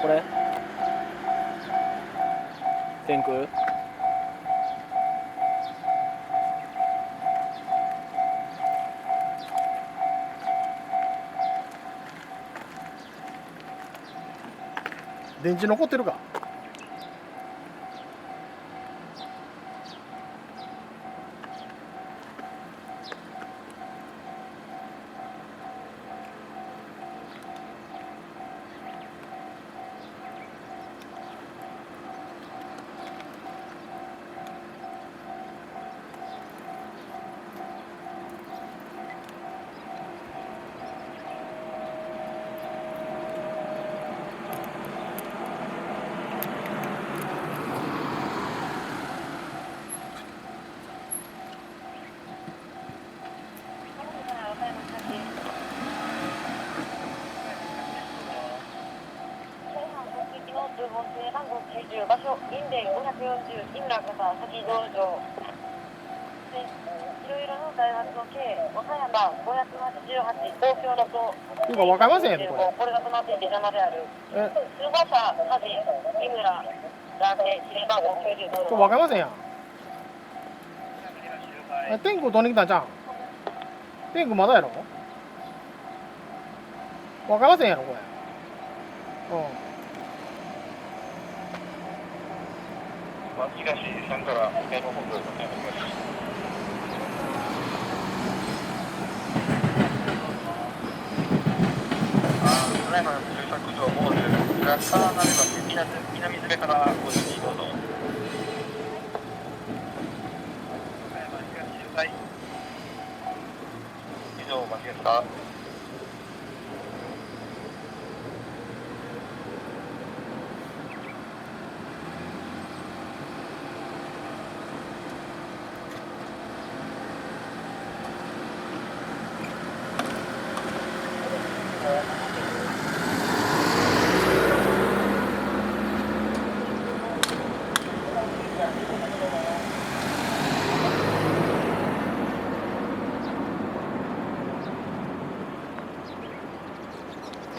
これ天空電池残ってるか。番号90場所インレイ540井村方先道場でいろいろの開発の計和歌山588東京だというか分かりませんやんこれ。これがとなっていて邪魔である通報者家事井村男性指令番号90道路これ分かりませんやん。天空飛んできたんちゃうん。天空まだやろ。分かりませんやろこれ。東さんからメモ本部をお願いします。ただいま住宅上モール裏側なれば南詰めからご準備どうぞ。以上お待ちですか。